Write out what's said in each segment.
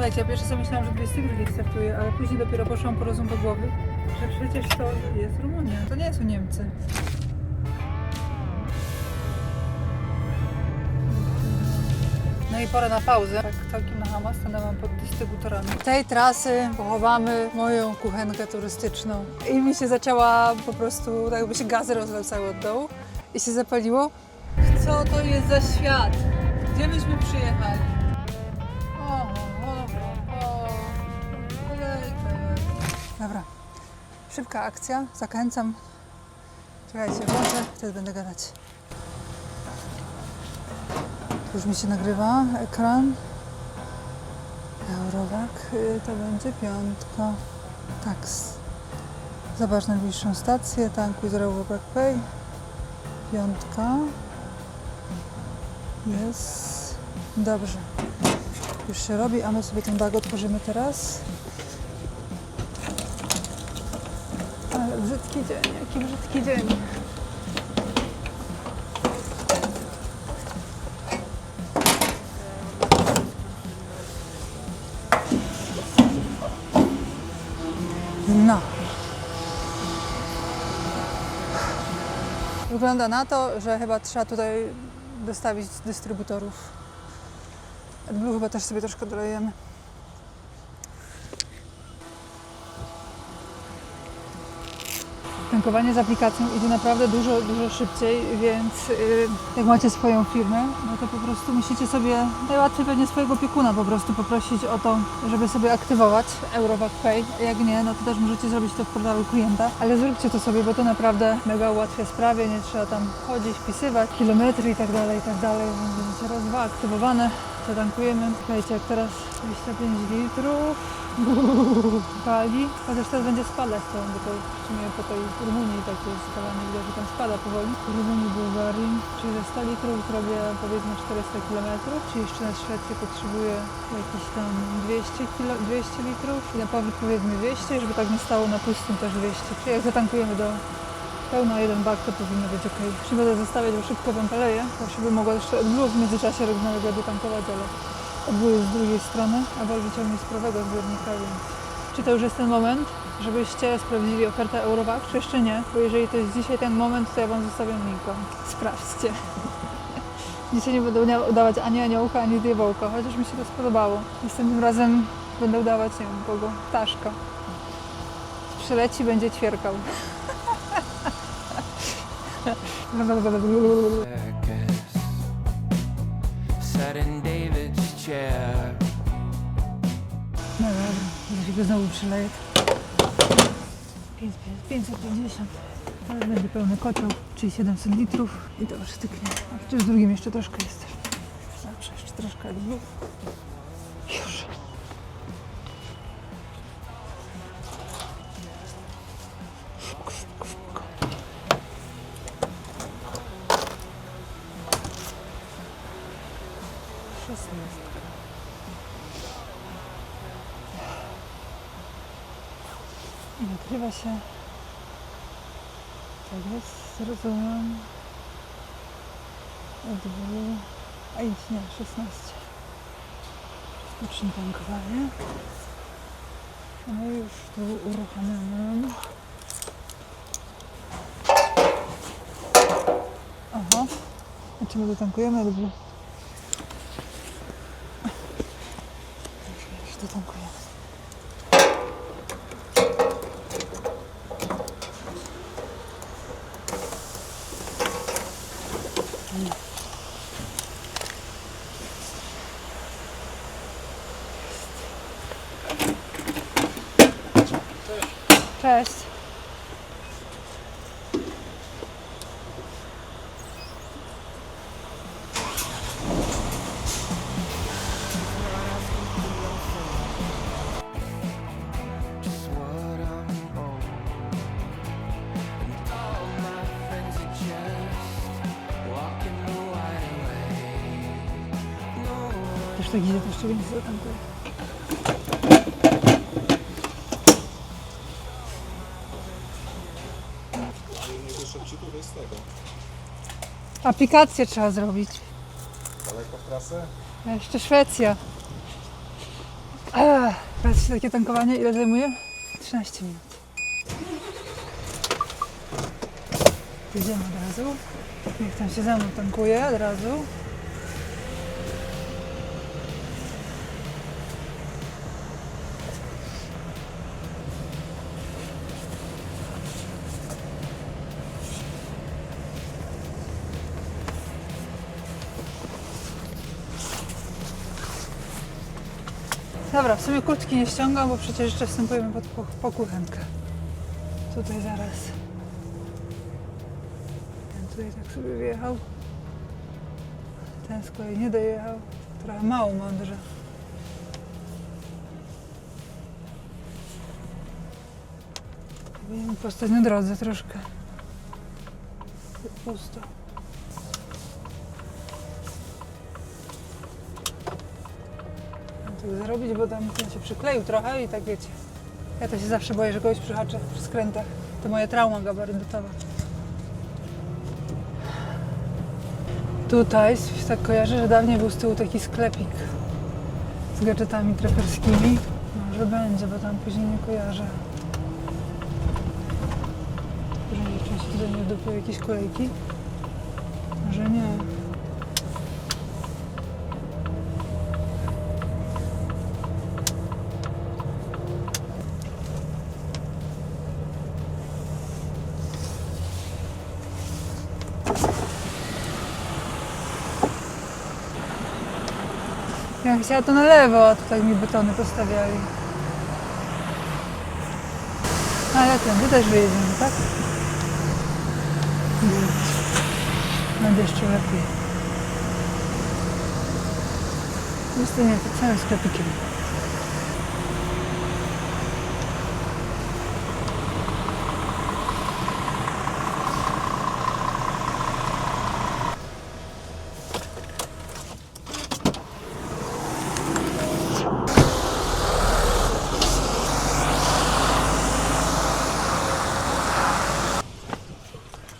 Słuchajcie, ja pierwsze sobie myślałam, że 22 startuje, ale później dopiero poszłam po rozum do głowy, że przecież to jest Rumunia, to nie są Niemcy. No i pora na pauzę. Tak całkiem na hamas stanęłam pod dystrybutorami. Z tej trasy pochowamy moją kuchenkę turystyczną. I mi się zaczęła po prostu, tak jakby się gazy rozlecały od dołu i się zapaliło. Co to jest za świat? Gdzie myśmy przyjechali? Dobra, szybka akcja, zakręcam. Czekajcie, włączę, wtedy będę gadać. Już mi się nagrywa ekran. Eurovac, to będzie 5. Tax. Zobacz najbliższą stację, tankuj z Eurovac Pay. 5. Jest. Dobrze. Już się robi, a my sobie ten bag otworzymy teraz. Ale brzydki dzień, jaki brzydki dzień. No. Wygląda na to, że chyba trzeba tutaj dostawić dystrybutorów. AdBlue chyba też sobie troszkę dolejemy. Tankowanie z aplikacją idzie naprawdę dużo szybciej, więc jak macie swoją firmę, no to po prostu musicie sobie najłatwiej pewnie swojego opiekuna po prostu poprosić o to, żeby sobie aktywować Eurovac Pay. Jak nie, no to też możecie zrobić to w portalu klienta, ale zróbcie to sobie, bo to naprawdę mega ułatwia sprawę, nie trzeba tam chodzić, wpisywać kilometry i tak dalej, więc będziecie raz, dwa aktywowane. Zatankujemy. Słuchajcie, jak teraz 25 litrów pali, chociaż teraz będzie spadać to, bo to w sumie po tej Rumunii takie skalowanie widać, że tam spada powoli. W Rumunii, Bułgarii, czyli ze 100 litrów zrobię powiedzmy 400 km, czy jeszcze na Szwecję potrzebuję jakieś tam 200 litrów i na powrót powiedzmy 200, żeby tak nie stało na pustym też 200. Czyli jak zatankujemy do pełna jeden bak, to powinno być ok. Nie będę zostawiać, bo szybko wam paleję, bo się by mogła jeszcze AdBlue w międzyczasie równolegle dotankować, ale AdBlue jest z drugiej strony, a Vol wyciągnie z prawego zbiornika, więc czy to już jest ten moment, żebyście sprawdzili ofertę Eurovac, czy jeszcze nie? Bo jeżeli to jest dzisiaj ten moment, to ja wam zostawiam linka. Sprawdźcie. Dzisiaj nie będę udawać ani aniołka, ani diabełka, chociaż mi się to spodobało. Następnym razem będę udawać, nie wiem, kogo? Ptaszka. Przyleci, będzie ćwierkał. Sat in David's chair. No dobra, zaraz go znowu przyleję. 550. Teraz będzie pełny kotł, czyli 700 litrów i to już styknie. A przecież w drugim jeszcze troszkę jest. Dobrze, jeszcze troszkę AdBlue. Już. Szybko. I nakrywa się. Tak jest, rozumiem. AdBlue. A idź, nie, 16. Rozpocznij tankowanie. No już tu uruchamiam. Aha. A czy my dotankujemy AdBlue? Już dotankujemy. Cześć. Just what I'm on. And all my friends are just walking the wide way. No Też tak idzie, to jeszcze więcej zatankuję. Szybciutko jest z tego. Aplikację trzeba zrobić. Daleko w trasę? A jeszcze Szwecja. Patrzcie, takie tankowanie ile zajmuje? 13 minut. Jedziemy od razu. Niech tam się za mną tankuje od razu. Dobra, w sumie kurtki nie ściągam, bo przecież jeszcze wstępujemy po kuchenkę. Tutaj zaraz. Ten tutaj tak sobie wjechał. Ten z kolei nie dojechał. Trochę mało mądrze. Powinienem postać na drodze troszkę. Pusto. Mam tak zrobić, bo tam ten się przykleił trochę i tak wiecie. Ja to się zawsze boję, że kogoś przyhaczę przy skrętach. To moja trauma gabarytowa. Tutaj tak kojarzę, że dawniej był z tyłu taki sklepik z gadżetami treperskimi. Może będzie, bo tam później nie kojarzę. Że rzeczywiście tutaj nie wdupią jakieś kolejki. Może nie. Ja chciała to na lewo, a tutaj mi betony postawiali. Ale ten, też wyjedziemy, tak? Na deszczu lepiej. Jest to nie, to całym sklepikiem.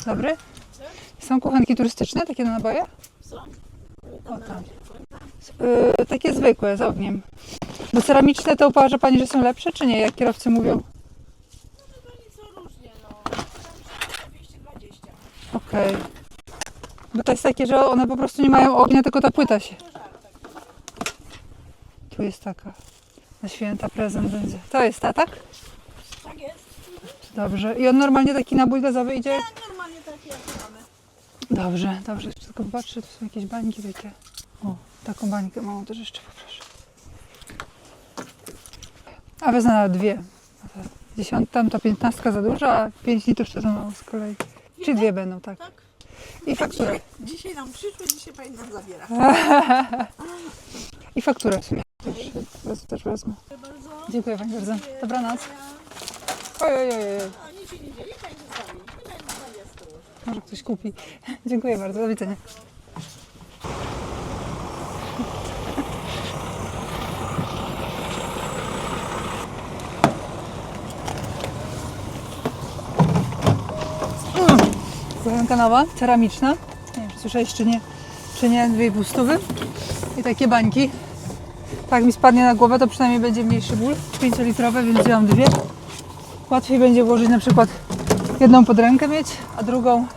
Dobry? Są kuchenki turystyczne, takie na naboje? Są. O, tam. Takie zwykłe, z ogniem. Bo ceramiczne to uważa Pani, że są lepsze, czy nie? Jak kierowcy mówią? No chyba nieco różnie, no. Tam 220. Okej. Bo to jest takie, że one po prostu nie mają ognia, tylko ta płyta się. To żart, tak. Tu jest taka. Na święta prezent będzie. To jest ta, tak? Tak jest. Dobrze. I on normalnie taki nabój gazowy idzie? A normalnie takie jak mamy. Dobrze, dobrze. Jeszcze tylko patrzę, tu są jakieś bańki takie. O, taką bańkę małą też jeszcze poproszę. A wezmę nawet dwie. 10, tam ta 15 za dużo, a 5 litrów to za mało z kolei. Czy dwie będą, tak. Tak. I fakturę. Dzisiaj nam przyszły, dzisiaj pani nam zabiera. I fakturę w sumie. Też wezmę. Dziękuję bardzo. Dziękuję Pani bardzo. Dobranoc. Oj, oj, oj, oj. A nic się nie dzieje, pani zostawi. Nie będzie pani jest. Może ktoś kupi. Dziękuję bardzo. Do widzenia. Kuchenka nowa, ceramiczna. Nie wiem, czy słyszałeś, czy nie. 2,5 stówy. I takie bańki. Tak mi spadnie na głowę, to przynajmniej będzie mniejszy ból. 5-litrowe, więc wziąłam dwie. Łatwiej będzie włożyć na przykład jedną pod rękę mieć, a drugą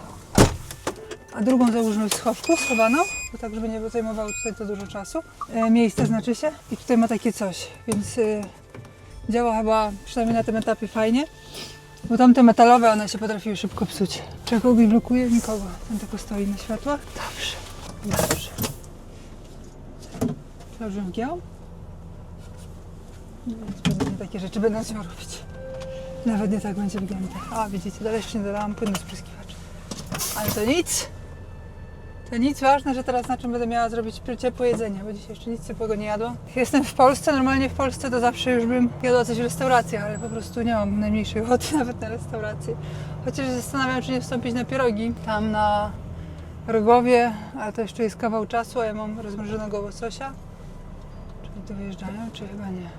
założymy w schowku, schowaną, bo tak, żeby nie zajmowało tutaj to dużo czasu. Miejsce znaczy się. I tutaj ma takie coś, więc działa chyba przynajmniej na tym etapie fajnie. Bo tamte metalowe, one się potrafiły szybko psuć. Czy kogoś blokuje? Nikogo. Ten tylko stoi na światłach. Dobrze, dobrze. Dobrze ją giął? Więc nie takie rzeczy będę chciał robić. Nawet nie tak będzie wyglądać. A widzicie, dalej jeszcze nie dodałam płynu spryskiwacz. Ale to nic. To nic, ważne, że teraz na czym będę miała zrobić ciepłe jedzenie, bo dzisiaj jeszcze nic ciepłego nie jadłam. Jestem w Polsce, normalnie w Polsce to zawsze już bym jadła coś w restauracjach, ale po prostu nie mam najmniejszej ochoty nawet na restaurację. Chociaż zastanawiam, czy nie wstąpić na pierogi tam na Rogowie, ale to jeszcze jest kawał czasu, a ja mam rozmrożonego łososia. Czy oni tu wyjeżdżają, czy chyba nie?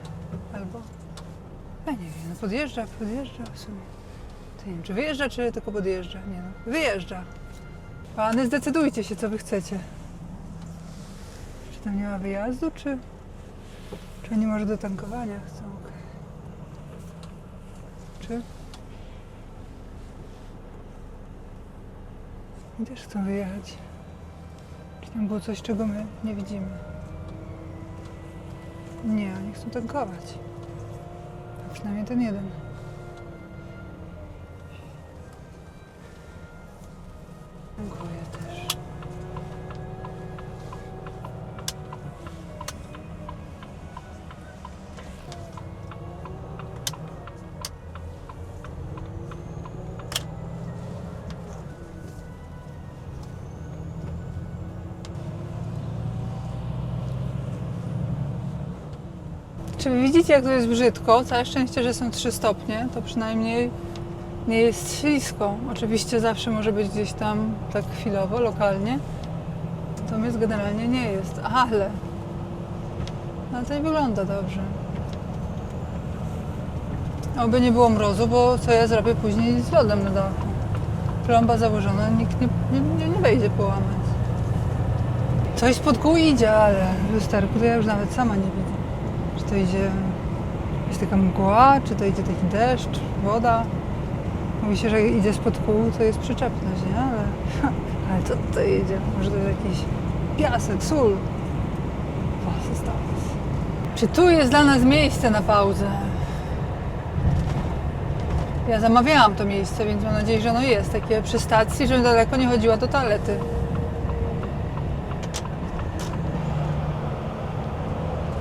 Albo... Ja nie wiem, no podjeżdża w sumie. To nie wiem, czy wyjeżdża, czy tylko podjeżdża? Nie no, wyjeżdża. Pany, zdecydujcie się, co wy chcecie. Czy tam nie ma wyjazdu, czy oni może do tankowania chcą? czy? I też chcą wyjechać. Czy tam było coś, czego my nie widzimy? Nie, oni chcą tankować. A przynajmniej ten jeden. Dziękuję też. Czy wy widzicie, jak to jest brzydko? Całe szczęście, że są 3 stopnie, to przynajmniej nie jest ślisko. Oczywiście zawsze może być gdzieś tam tak chwilowo, lokalnie. Natomiast generalnie nie jest. Ale to nie wygląda dobrze. Oby nie było mrozu, bo co ja zrobię później z lodem na dachu? Plomba założona, nikt nie wejdzie połamać. Coś spod kół idzie, ale w lusterku to ja już nawet sama nie widzę. Czy to idzie jest taka mgła, czy to idzie taki deszcz, woda. Mówi się, że jak idzie spod kół, to jest przyczepność, nie? Ale co to idzie? Może to jest jakiś piasek, sól. Was zostało. Czy tu jest dla nas miejsce na pauzę? Ja zamawiałam to miejsce, więc mam nadzieję, że ono jest takie przy stacji, żebym daleko nie chodziła do toalety.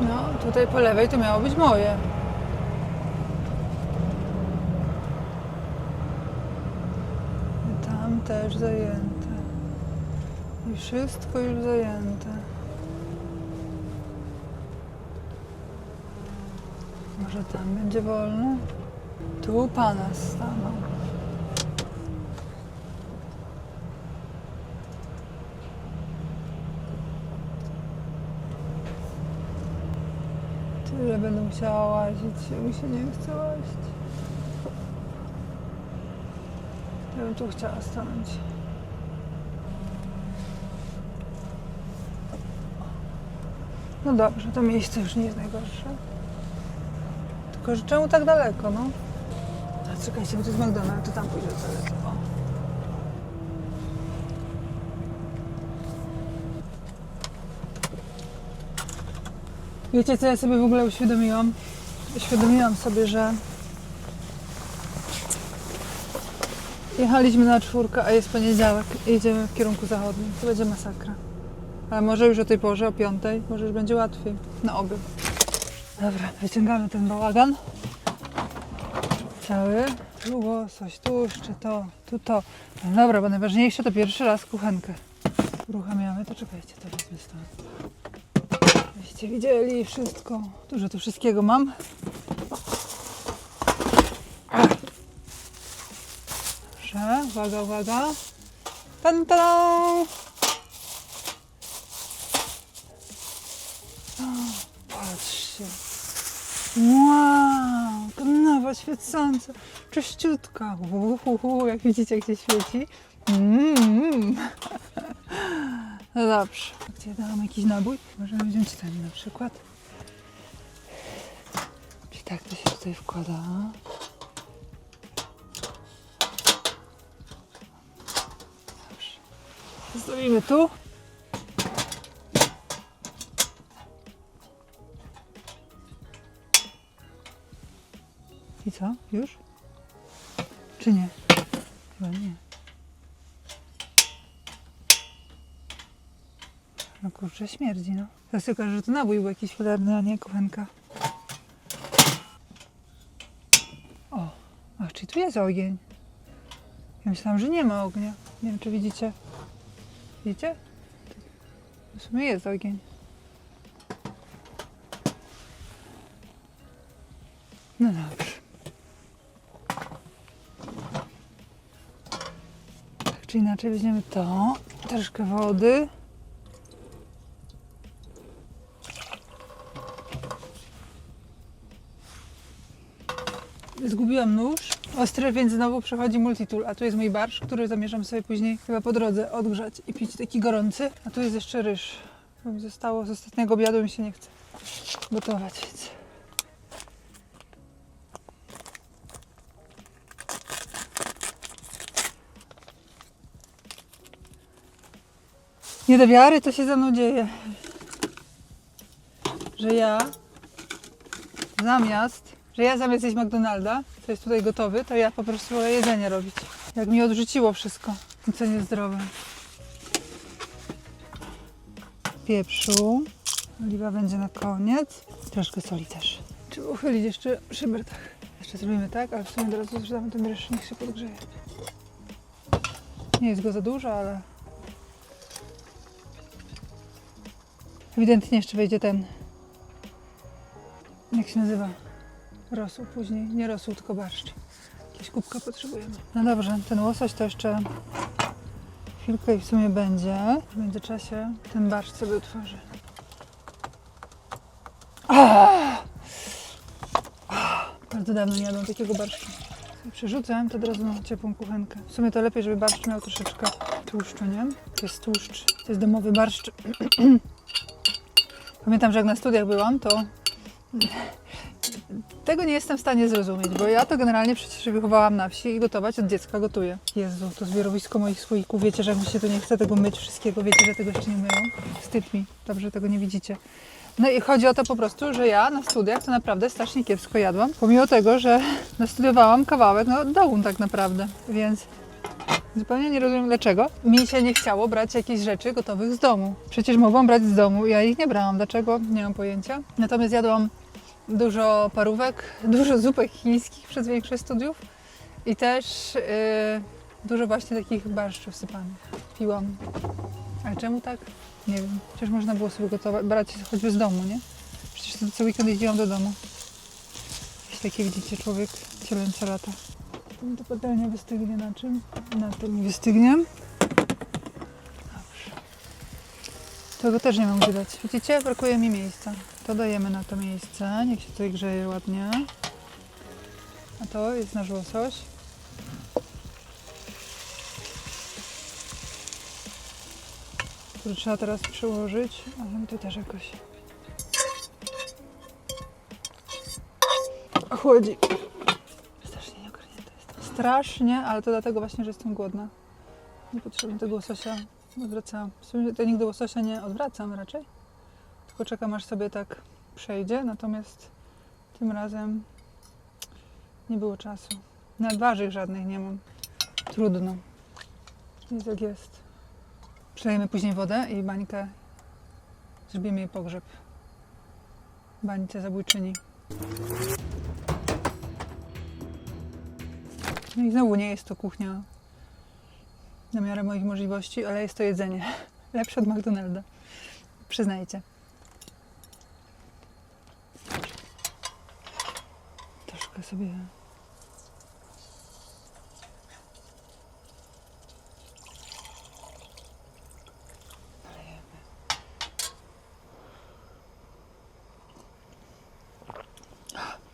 No, tutaj po lewej to miało być moje. I tam też zajęte. I wszystko już zajęte. Może tam będzie wolno? Tu pana stanął. Tyle będę musiała łazić, mi się nie chce łazić. Ja bym tu chciała stanąć. No dobrze, to miejsce już nie jest najgorsze. Tylko, że czemu tak daleko, no? A czekajcie, bo to jest McDonald's, to tam pójdę do toalety. O. Wiecie, co ja sobie w ogóle uświadomiłam? Uświadomiłam sobie, że jechaliśmy na 4, a jest poniedziałek i jedziemy w kierunku zachodnim. To będzie masakra. Ale może już o tej porze, o 5, może już będzie łatwiej. No oby. Dobra, wyciągamy ten bałagan. Cały. Tu łosoś, tu jeszcze to, tu to. No dobra, bo najważniejsze to pierwszy raz kuchenkę uruchamiamy. To czekajcie, to wezmę stąd. Byście widzieli wszystko. Dużo tu wszystkiego mam. Dobrze, uwaga, uwaga. Tan, tan. Patrzcie. Wow, to nowa, świecąca, czyściutka. Jak widzicie, jak się świeci. No dobrze. Gdzie dałam jakiś nabój? Możemy wziąć ten na przykład. I tak to się tutaj wkłada. Dobrze. Zostawimy tu. I co? Już? Czy nie? Chyba nie. No kurczę, śmierdzi, no. Teraz się okaże, że to nabój był jakiś cholerny, a nie kuchenka. O, czyli tu jest ogień. Ja myślałam, że nie ma ognia. Nie wiem, czy widzicie. Widzicie? W sumie jest ogień. No dobrze. Tak czy inaczej weźmiemy to. Troszkę wody. Zgubiłam nóż ostry, więc znowu przechodzi multitool. A tu jest mój barszcz, który zamierzam sobie później chyba po drodze odgrzać i pić taki gorący. A tu jest jeszcze ryż. Bo mi zostało z ostatniego obiadu, mi się nie chce gotować. Więc Nie do wiary to się ze mną dzieje. Że ja zamiast jeść McDonalda, co jest tutaj gotowy, to ja po prostu wolę jedzenie robić. Jak mi odrzuciło wszystko, co niezdrowe. Pieprzu. Oliwa będzie na koniec. Troszkę soli też. Trzeba uchylić jeszcze przy brtach. Jeszcze zrobimy tak, ale w sumie od razu zrzucamy ten ryż, niech się podgrzeje. Nie jest go za dużo, ale ewidentnie jeszcze wejdzie ten, jak się nazywa, rosół później. Nie rosół, tylko barszcz. Jakieś kubka potrzebujemy. No dobrze, ten łosoś to jeszcze chwilkę i w sumie będzie. W międzyczasie ten barszcz sobie utworzy. Bardzo dawno nie jadłam takiego barszczu. Sobie przerzucę, to od razu na ciepłą kuchenkę. W sumie to lepiej, żeby barszcz miał troszeczkę tłuszczu, nie? To jest tłuszcz, to jest domowy barszcz. Pamiętam, że jak na studiach byłam, to tego nie jestem w stanie zrozumieć, bo ja to generalnie przecież się wychowałam na wsi i gotować od dziecka gotuję. Jezu, to zbiorowisko moich słoików, wiecie, że jak mi się tu nie chce tego myć wszystkiego, wiecie, że tego jeszcze nie myłam. Wstyd mi, dobrze, tego nie widzicie. No i chodzi o to po prostu, że ja na studiach to naprawdę strasznie kiepsko jadłam, pomimo tego, że nastudiowałam kawałek dołu tak naprawdę, więc zupełnie nie rozumiem dlaczego. Mi się nie chciało brać jakichś rzeczy gotowych z domu. Przecież mogłam brać z domu, ja ich nie brałam. Dlaczego? Nie mam pojęcia. Natomiast jadłam dużo parówek, dużo zupek chińskich przez większość studiów i też dużo właśnie takich barszczów sypanych. Piłam. Ale czemu tak? Nie wiem. Przecież można było sobie gotować, brać choćby z domu, nie? Przecież co weekend jeździłam do domu. Jakieś takie widzicie, człowiek cielęce lata. To patelnia wystygnie na czym? Na tym wystygnie. Dobrze. Tego też nie mam gdzie dać. Widzicie? Brakuje mi miejsca. To dajemy na to miejsce. Niech się tutaj grzeje ładnie. A to jest nasz łosoś. Który trzeba teraz przyłożyć. Ale to też jakoś chłodzi. Strasznie nieogarnięte jest. Strasznie, ale to dlatego właśnie, że jestem głodna. Niepotrzebnie tego łososia odwracałam. W sumie to nigdy łososia nie odwracam raczej. Tylko czekam, aż sobie tak przejdzie. Natomiast tym razem nie było czasu. Nawet warzyw żadnych nie mam. Trudno. Jest jak jest. Przelejemy później wodę i bańkę. Zrobimy jej pogrzeb. Bańce zabójczyni. No i znowu nie jest to kuchnia na miarę moich możliwości, ale jest to jedzenie. Lepsze od McDonalda. Przyznajcie. Troszkę sobie...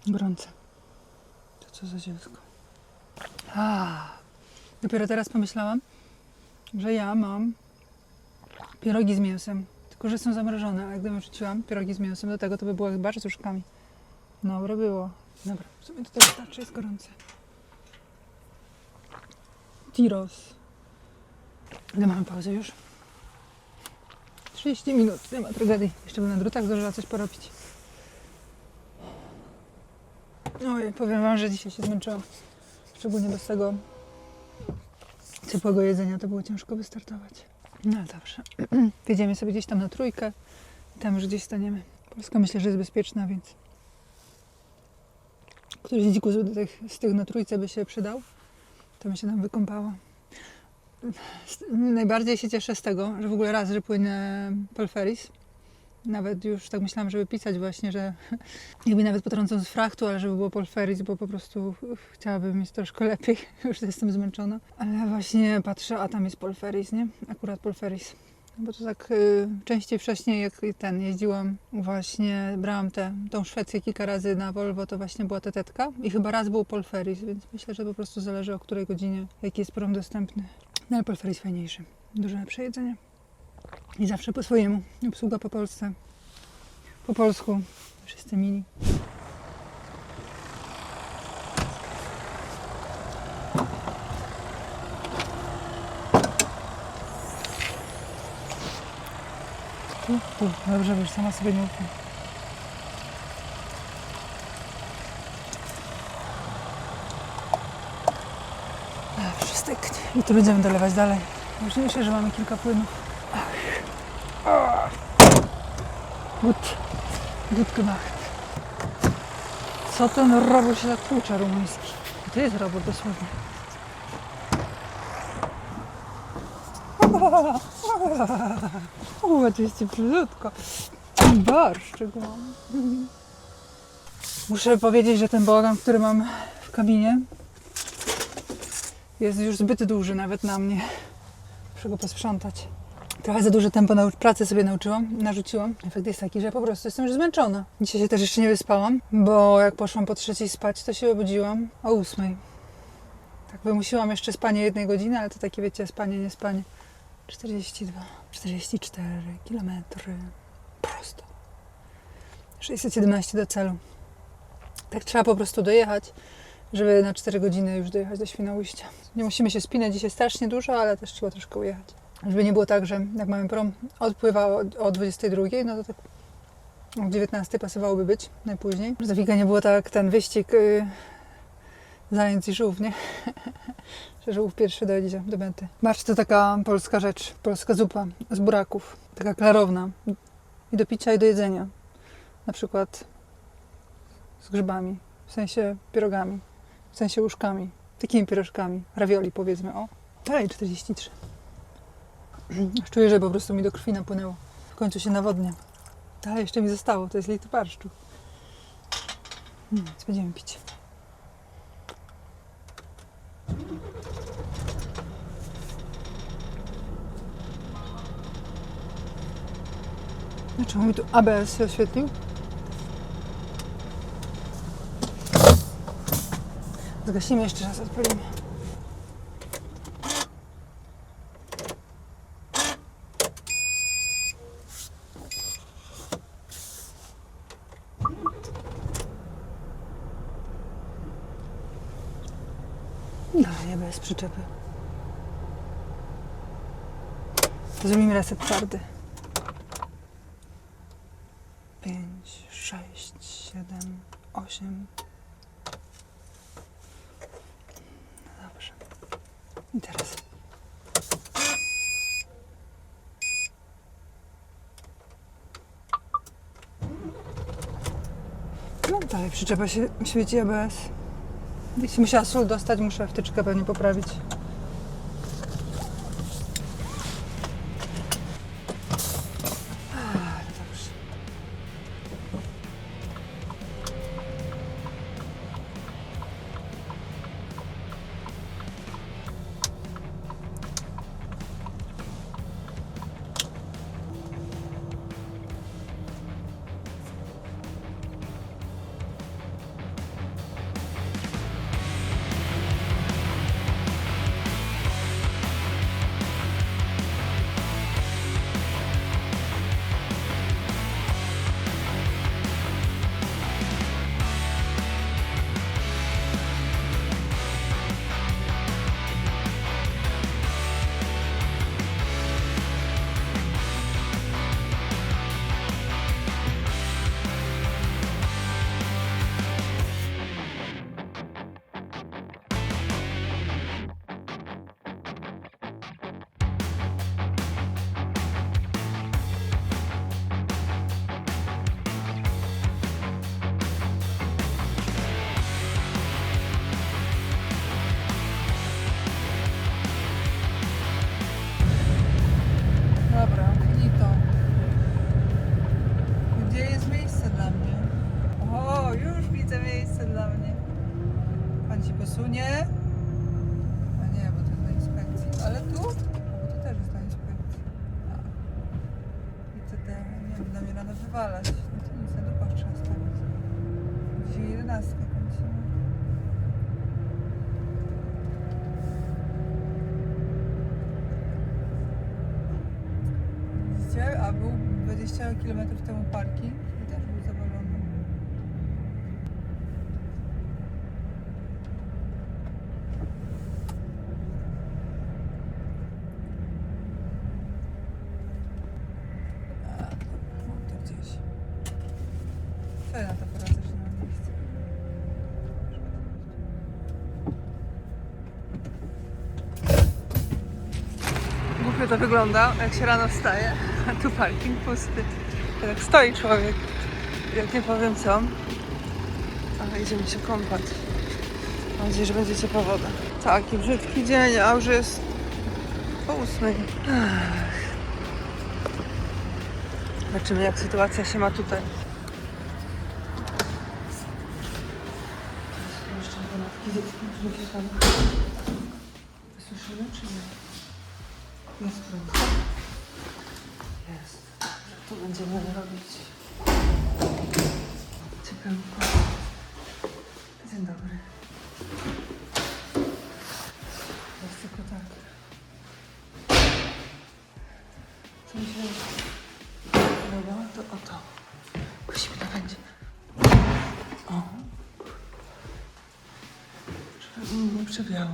Gorące. To co za zielsko. Dopiero teraz pomyślałam, że ja mam pierogi z mięsem. Tylko że są zamrożone, a gdybym wrzuciłam pierogi z mięsem do tego, to by było jak barszcz z uszkami. Dobre było. Dobra, w sumie to wystarczy, jest gorące. Tiros. Ile mamy pauzę już? 30 minut, nie ma tragedii. Jeszcze bym na drutach zdążyła coś porobić. Oj, powiem wam, że dzisiaj się zmęczyłam. Szczególnie bez tego ciepłego jedzenia to było ciężko wystartować. No dobrze. Wjedziemy sobie gdzieś tam na Trójkę i tam już gdzieś staniemy. Polska myślę, że jest bezpieczna, więc któryś dzikus z tych na Trójce by się przydał, to bym się tam wykąpała. Najbardziej się cieszę z tego, że w ogóle raz, że płynę Polferis. Nawet już tak myślałam, żeby pisać właśnie, że jakby nawet potrącą z frachtu, ale żeby było Polferis, bo po prostu chciałabym mieć troszkę lepiej. Już jestem zmęczona. Ale właśnie patrzę, a tam jest Polferis, nie? Akurat Polferis. Bo to tak częściej wcześniej, jak jeździłam, właśnie brałam tą Szwecję kilka razy na Volvo, to właśnie była tetetka i chyba raz był Polferis, więc myślę, że po prostu zależy o której godzinie, jaki jest prom dostępny. No ale Polferis fajniejszy. Dużo lepsze jedzenie. I zawsze po swojemu. Obsługa po Polsce. Po polsku. Wszyscy mili. Dobrze, bo już sama sobie nie ufam. Dobrze, styknie. I tu będziemy dolewać dalej. Ważniejsze, że mamy kilka płynów. Gut gemacht. Co ten robot się tak tłucze rumuński? To jest robot dosłownie. To jest brzydko. Barszczyk mam. Muszę powiedzieć, że ten bałagan, który mam w kabinie, jest już zbyt duży nawet na mnie. Muszę go posprzątać. Trochę za duże tempo pracy sobie narzuciłam. Efekt jest taki, że po prostu jestem już zmęczona. Dzisiaj się też jeszcze nie wyspałam, bo jak poszłam po 3 spać, to się obudziłam o 8. Tak wymusiłam jeszcze spanie 1 godziny, ale to takie, wiecie, spanie, nie spanie. 44 kilometry. Prosto. 617 do celu. Tak trzeba po prostu dojechać, żeby na 4 godziny już dojechać do Świnoujścia. Nie musimy się spinać dzisiaj strasznie dużo, ale też trzeba troszkę ujechać. Żeby nie było tak, że jak mamy prom odpływa o 22, no to tak o 19 pasowałoby być najpóźniej. Za chwilkę nie było tak ten wyścig zając i żółw, nie? Że żółw pierwszy dojdzie do mety. Barszcz to taka polska rzecz, polska zupa z buraków. Taka klarowna. I do picia, i do jedzenia. Na przykład z grzybami, w sensie pierogami, w sensie łóżkami, takimi pierożkami, ravioli powiedzmy, o. Dalej 43. Aż czuję, że po prostu mi do krwi napłynęło. W końcu się nawodnię. Dalej jeszcze mi zostało, to jest litr barszczu. Więc będziemy pić. Dlaczego mi tu ABS się oświetlił? Zgasimy jeszcze raz, odpalimy. Dalej, bez przyczepy. Zrobimy reset twardy. 5, 6, 7, 8. No dobrze. I teraz. No dalej przyczepa się świeci ABS. Jeśli musiała sól dostać, muszę wtyczkę pewnie poprawić. Dobrze. Dobra, i to. Gdzie jest miejsce dla mnie? O, już widzę miejsce dla mnie. Pan się posunie. A nie, bo to jest na inspekcji. Ale tu? Bo to też jest na inspekcji. A. I to te, nie wiem, da mnie rano wywalać. No to nic, na dupach trzeba stawiać. Dzisiaj 11 kończymy. A był 20 km temu parking i też był zawalony. to wygląda, jak się rano wstaje, a tu parking pusty. Tak stoi człowiek, jak nie powiem co. Ale idziemy się kąpać. Mam nadzieję, że będzie ciepła woda. Taki brzydki dzień, a już jest po 8. Zobaczymy, jak sytuacja się ma tutaj. Jeszcze kanapki dziecka, żeby się tam wysuszyły, czy nie? Jest prąd. Jest. Tu będziemy robić ciepełko. Dzień dobry. Jest tylko tak. Co mi się podoba, to oto. Musimy to będzie. O. Żeby mi nie przebiało.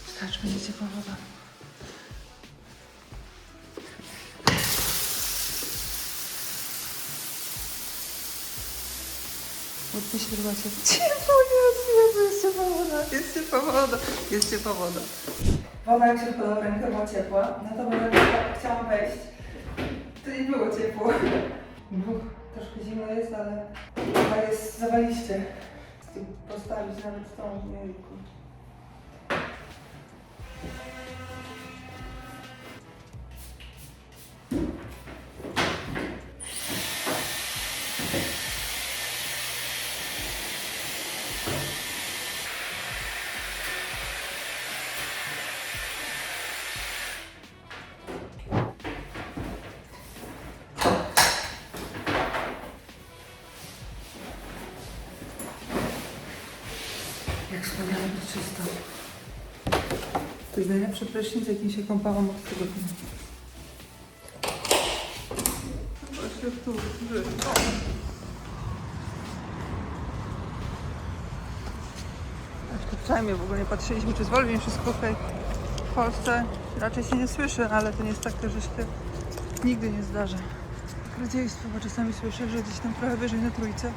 Wystarczy, będzie ciepła woda. Łódźmy się chyba ciepło, jest ciepła woda, jest ciepła woda, jest ciepła woda. Woda jak się podała rękę, była ciepła, natomiast jak chciałam wejść, to nie było ciepło. Troszkę zimno jest, ale jest zawaliście. Postawić nawet tą jajku. Jak wspaniale to czysto. To jest najlepszy prysznic, jakim się kąpałam od tego dnia. Właśnie tu, Jeszcze wczoraj w ogóle nie patrzyliśmy, czy zwolni wszystko okej. W Polsce raczej się nie słyszy, ale to nie jest tak, że się nigdy nie zdarza. Kradziejstwo, bo czasami słyszę, że gdzieś tam trochę wyżej na Trójce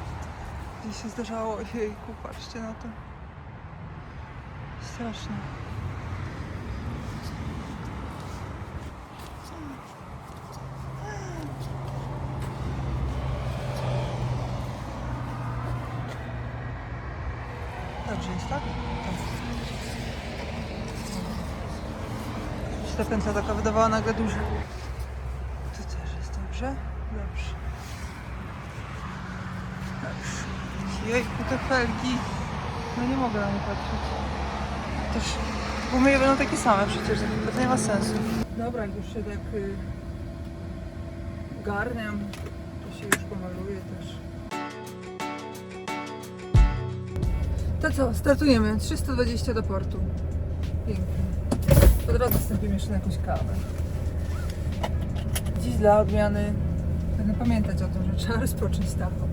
gdzieś się zdarzało. Jejku, patrzcie na to. Straszne. Dobrze jest, tak? Się ta pętla taka wydawała nagle duża. Tu też jest dobrze? Dobrze. Dobrze. Jejku, te felgi. No nie mogę na nie patrzeć. Też gumy będą takie same przecież, to nie ma sensu. Dobra, jak już się tak garniam, to się już pomaluję też. To co, startujemy. 320 do portu. Pięknie. Po drodze wstąpimy jeszcze na jakąś kawę. Dziś dla odmiany będę pamiętać o tym, że trzeba rozpocząć z taką.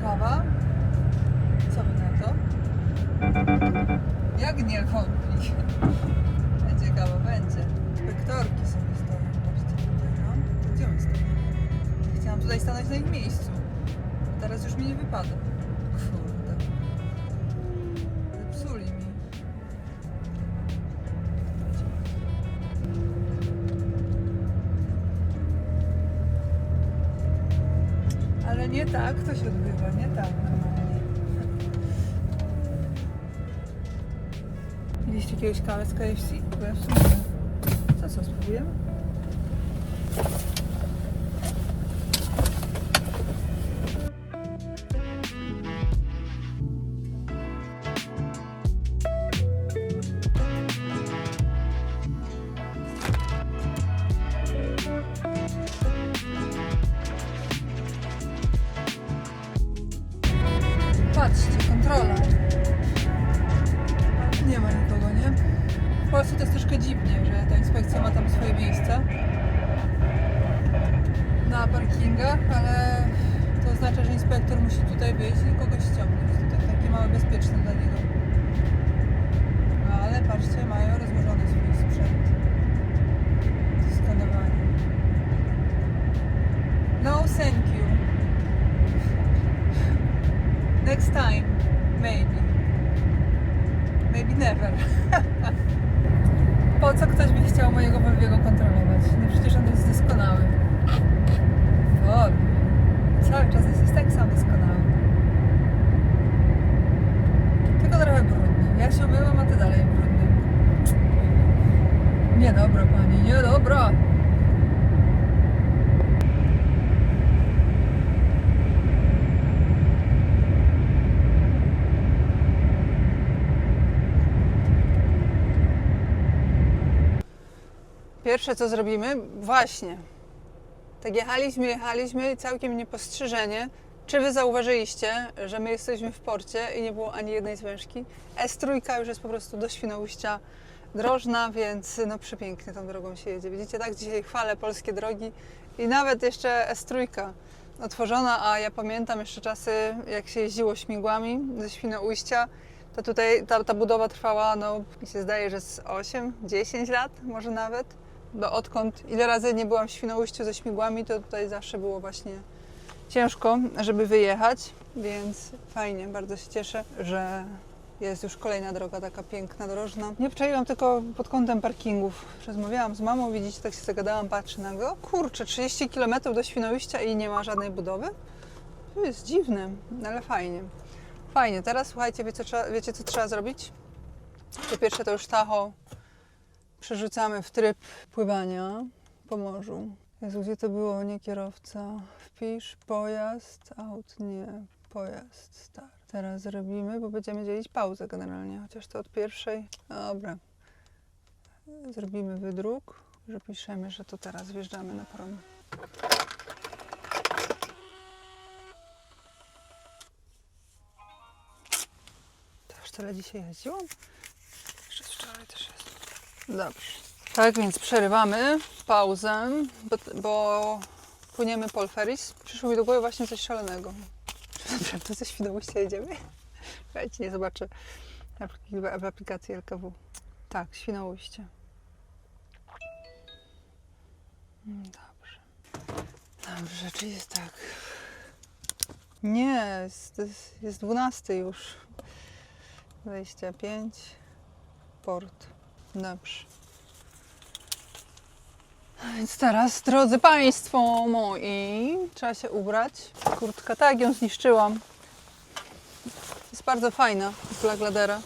Kawa. Co wy na to? Jak nie wątpi? Będzie kawa, będzie. Wektorki sobie stoją. Patrzcie tutaj, no. Gdzie my stoimy? Chciałam tutaj stanąć na ich miejscu. Teraz już mi nie wypada. Kurde. Zepsuli mi. Ale nie tak to się odbywa, nie tak. Mieliście jakiegoś kawę z KFC? Bo ja w sumie nie. Co, spróbujemy? Patrzcie, kontrola. Nie ma nikogo, nie? W Polsce to jest troszkę dziwnie, że ta inspekcja ma tam swoje miejsce. na parkingach, ale to oznacza, że inspektor musi tutaj wyjść i kogoś ściągnąć. To tak takie małe bezpieczne dla niego. No, ale patrzcie, mają rozłożony swój sprzęt do skanowania. No, thank you. Next time, maybe. Maybe never. Po co ktoś by chciał mojego Volviego kontrolować? No przecież on jest doskonały. O, cały czas jest tak sam doskonały. Tylko trochę brudny. Ja się umyłam, a ty dalej brudny. Niedobra pani, niedobra! Pierwsze co zrobimy, właśnie, tak jechaliśmy i całkiem niepostrzeżenie. Czy wy zauważyliście, że my jesteśmy w porcie i nie było ani jednej zwężki? S3 już jest po prostu do Świnoujścia drożna, więc no przepięknie tą drogą się jedzie. Widzicie, tak dzisiaj chwalę polskie drogi i nawet jeszcze S3 otworzona, a ja pamiętam jeszcze czasy, jak się jeździło śmigłami ze Świnoujścia, to tutaj ta budowa trwała, no mi się zdaje, że z 8-10 lat, może nawet. Bo odkąd, ile razy nie byłam w Świnoujściu ze śmigłami, to tutaj zawsze było właśnie ciężko, żeby wyjechać, więc fajnie, bardzo się cieszę, że jest już kolejna droga taka piękna, drożna. Nie obczaiłam tylko pod kątem parkingów. Rozmawiałam z mamą, widzicie, tak się zagadałam, patrzę na go. Kurczę, 30 km do Świnoujścia i nie ma żadnej budowy? To jest dziwne, ale fajnie. Fajnie, teraz słuchajcie, wiecie co trzeba zrobić? Po pierwsze to już Tahoe przerzucamy w tryb pływania po morzu. Jezu, gdzie to było? Nie kierowca. Wpisz pojazd, aut, nie, pojazd, start. Teraz zrobimy, bo będziemy dzielić pauzę generalnie, chociaż to od pierwszej. Dobra. Zrobimy wydruk, że piszemy, że to teraz wjeżdżamy na prom. To już tyle dzisiaj jeździłam? Jeszcze wczoraj też jest. Dobrze. Tak więc przerywamy pauzę, bo płyniemy Polferis. Przyszło mi do głowy właśnie coś szalonego. Czy naprawdę ze Świnoujścia jedziemy? Słuchajcie, nie zobaczę w aplikacji LKW. Tak, Świnoujście. Dobrze. Dobrze, czy jest tak? Nie, jest 12 już. 25. Port. Dobrze. Więc teraz, drodzy Państwo moi, trzeba się ubrać. Kurtka, tak, ją zniszczyłam. Jest bardzo fajna, Flagladera.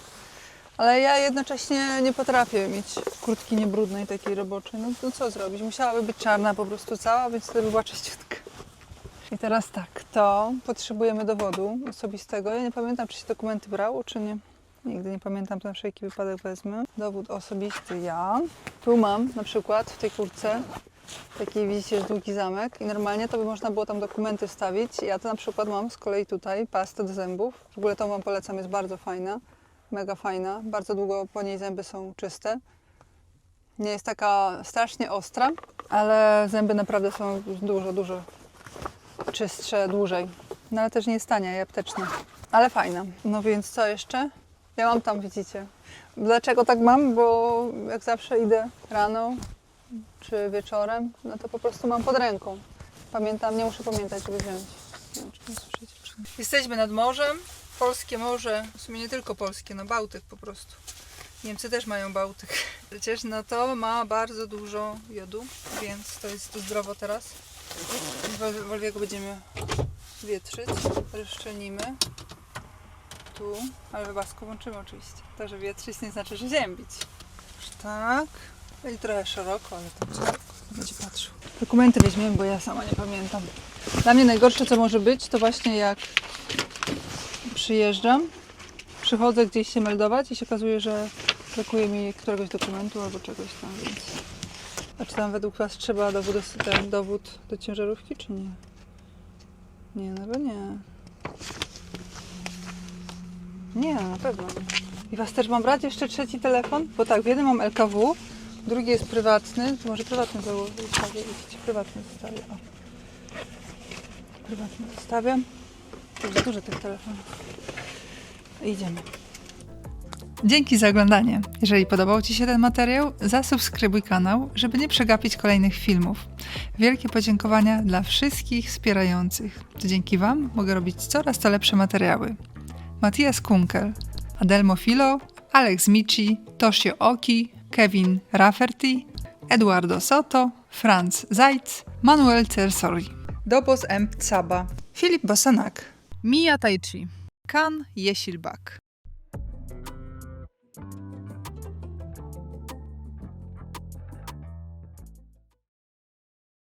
Ale ja jednocześnie nie potrafię mieć kurtki niebrudnej, takiej roboczej. No to co zrobić? Musiałaby być czarna po prostu cała, więc wtedy by była czyściutka. I teraz tak, to potrzebujemy dowodu osobistego. Ja nie pamiętam, czy się dokumenty brało, czy nie. Nigdy nie pamiętam, to na wszelki wypadek wezmę. Dowód osobisty ja. Tu mam na przykład w tej kurtce taki, widzicie, długi zamek i normalnie to by można było tam dokumenty wstawić. Ja to na przykład mam z kolei tutaj pastę do zębów. W ogóle tą Wam polecam, jest bardzo fajna. Mega fajna. Bardzo długo po niej zęby są czyste. Nie jest taka strasznie ostra, ale zęby naprawdę są dużo czystsze dłużej. No ale też nie jest tania i apteczna. Ale fajna. No więc co jeszcze? Ja mam tam, widzicie. Dlaczego tak mam? Bo jak zawsze idę rano czy wieczorem, no to po prostu mam pod ręką. Pamiętam, nie muszę pamiętać, żeby wziąć. Nie wiem, czy mnie słyszycie, czy nie. Jesteśmy nad morzem. Polskie morze, w sumie nie tylko polskie, no Bałtyk po prostu. Niemcy też mają Bałtyk. Przecież no to ma bardzo dużo jodu, więc to jest zdrowo teraz. Volviego będziemy wietrzyć, rozszczelnimy. Tu, ale wybasku włączymy oczywiście. To, że wietrzyć nie znaczy, że ziębić. Tak. I trochę szeroko, ale to szeroko. Będzie patrzył. Dokumenty weźmiemy, bo ja sama nie pamiętam. Dla mnie najgorsze, co może być, to właśnie jak przyjeżdżam, przychodzę gdzieś się meldować i się okazuje, że brakuje mi któregoś dokumentu albo czegoś tam, więc... A czy tam według Was trzeba dowód do ciężarówki, czy nie? Nie, no nie. Nie, na pewno nie. I Was też mam brać jeszcze trzeci telefon? Bo tak, w jednym mam LKW, drugi jest prywatny. To może prywatny założyć, prywatny zostawię. O. prywatny zostawiam. To jest dużo tych telefonów. Idziemy. Dzięki za oglądanie. Jeżeli podobał Ci się ten materiał, zasubskrybuj kanał, żeby nie przegapić kolejnych filmów. Wielkie podziękowania dla wszystkich wspierających. To dzięki Wam mogę robić coraz to lepsze materiały. Matthias Kunkel, Adelmo Filo, Alex Mici, Toshio Oki, Kevin Rafferty, Eduardo Soto, Franz Zajc, Manuel Cersori, Dobos M. Tsaba, Filip Bosanak, Mija Tajci, Kan Jesilbak.